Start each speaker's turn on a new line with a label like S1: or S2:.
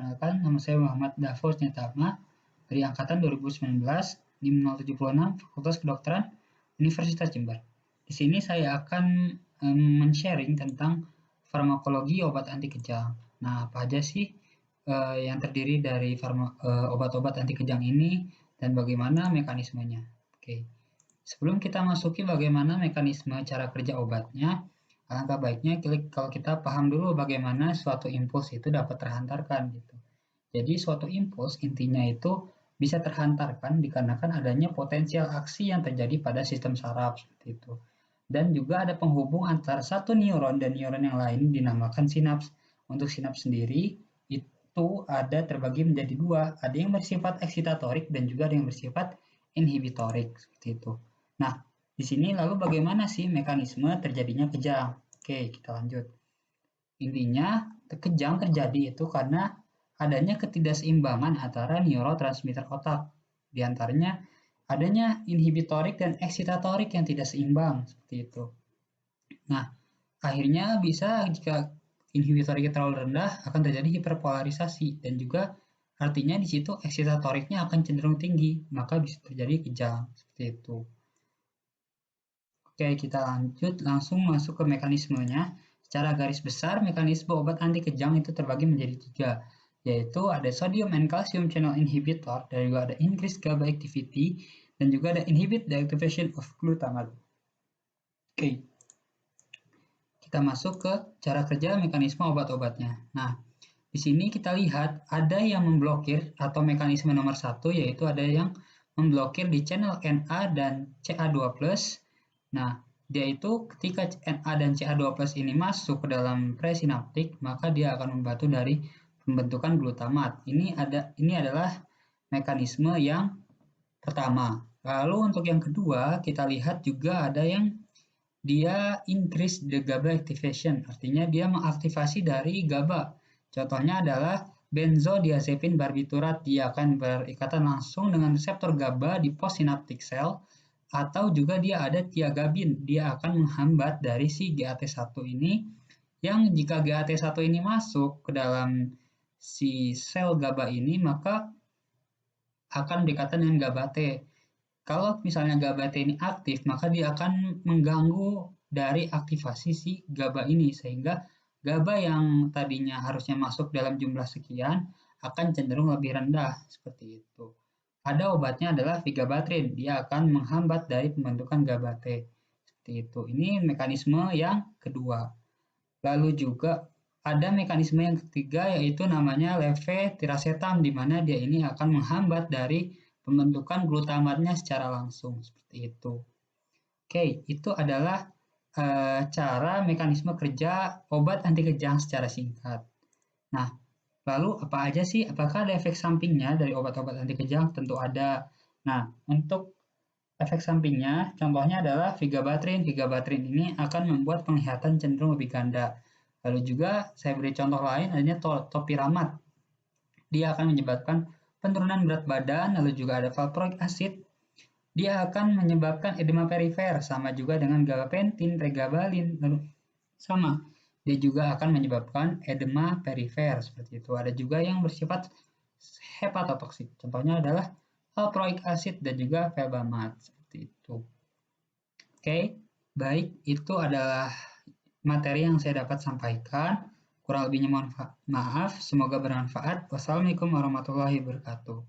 S1: Perkenalkan, nama saya Muhammad Dafur Nyatama dari Angkatan 2019, NIM 076, Fakultas Kedokteran, Universitas Jember. Di sini saya akan men-sharing tentang farmakologi obat anti kejang. Nah, apa aja sih yang terdiri dari obat-obat anti kejang ini dan bagaimana mekanismenya? Oke. Sebelum kita masuki bagaimana mekanisme cara kerja obatnya, alangkah baiknya kalau kita paham dulu bagaimana suatu impuls itu dapat terhantarkan gitu. Jadi suatu impuls intinya itu bisa terhantarkan dikarenakan adanya potensial aksi yang terjadi pada sistem saraf seperti itu. Dan juga ada penghubung antara satu neuron dan neuron yang lain dinamakan sinaps. Untuk sinaps sendiri itu ada terbagi menjadi dua, ada yang bersifat eksitatorik dan juga ada yang bersifat inhibitorik seperti itu. Nah, di sini lalu bagaimana sih mekanisme terjadinya kejang? Oke, kita lanjut. Intinya, kejang terjadi itu karena adanya ketidakseimbangan antara neurotransmitter otak. Di antaranya adanya inhibitorik dan eksitatorik yang tidak seimbang, seperti itu. Nah, akhirnya bisa jika inhibitoriknya terlalu rendah akan terjadi hiperpolarisasi dan juga artinya di situ eksitatoriknya akan cenderung tinggi, maka bisa terjadi kejang, seperti itu. Oke, kita lanjut langsung masuk ke mekanismenya. Secara garis besar, mekanisme obat anti kejang itu terbagi menjadi tiga, yaitu ada sodium and calcium channel inhibitor, dan juga ada increased GABA activity, dan juga ada inhibit the activation of glutamate. Oke, kita masuk ke cara kerja mekanisme obat-obatnya. Nah, di sini kita lihat ada yang memblokir atau mekanisme nomor satu, yaitu ada yang memblokir di channel Na dan Ca2+. Nah, dia itu ketika Na dan Ca2+ ini masuk ke dalam presinaptik, maka dia akan membantu dari pembentukan glutamat. Ini adalah mekanisme yang pertama. Lalu untuk yang kedua, kita lihat juga ada yang dia increase the GABA activation, artinya dia mengaktifasi dari GABA. Contohnya adalah benzodiazepin barbiturat, dia akan berikatan langsung dengan reseptor GABA di postsynaptic cell, atau juga dia ada tiagabin, dia akan menghambat dari si GAT1 ini, yang jika GAT1 ini masuk ke dalam si sel GABA ini, maka akan berikatan dengan GABA-T. Kalau misalnya GABA-T ini aktif, maka dia akan mengganggu dari aktivasi si GABA ini, sehingga GABA yang tadinya harusnya masuk dalam jumlah sekian akan cenderung lebih rendah, seperti itu. Ada obatnya adalah vigabatrin, dia akan menghambat dari pembentukan GABA-T. Seperti itu. Ini mekanisme yang kedua. Lalu juga ada mekanisme yang ketiga, yaitu namanya levetiracetam, di mana dia ini akan menghambat dari pembentukan glutamatnya secara langsung, seperti itu. Oke, itu adalah cara mekanisme kerja obat anti kejang secara singkat. Nah, lalu apa aja sih? Apakah ada efek sampingnya dari obat-obat anti kejang? Tentu ada. Nah, untuk efek sampingnya, contohnya adalah vigabatrin. Vigabatrin ini akan membuat penglihatan cenderung lebih ganda. Lalu juga saya beri contoh lain, adanya topiramat. Dia akan menyebabkan penurunan berat badan, lalu juga ada valproic acid. Dia akan menyebabkan edema perifer, sama juga dengan gabapentin, pregabalin, lalu sama. Dia juga akan menyebabkan edema perifer, seperti itu. Ada juga yang bersifat hepatotoksik. Contohnya adalah valproic acid dan juga febamat, seperti itu. Oke, baik, itu adalah materi yang saya dapat sampaikan. Kurang lebihnya mohon maaf, semoga bermanfaat. Wassalamualaikum warahmatullahi wabarakatuh.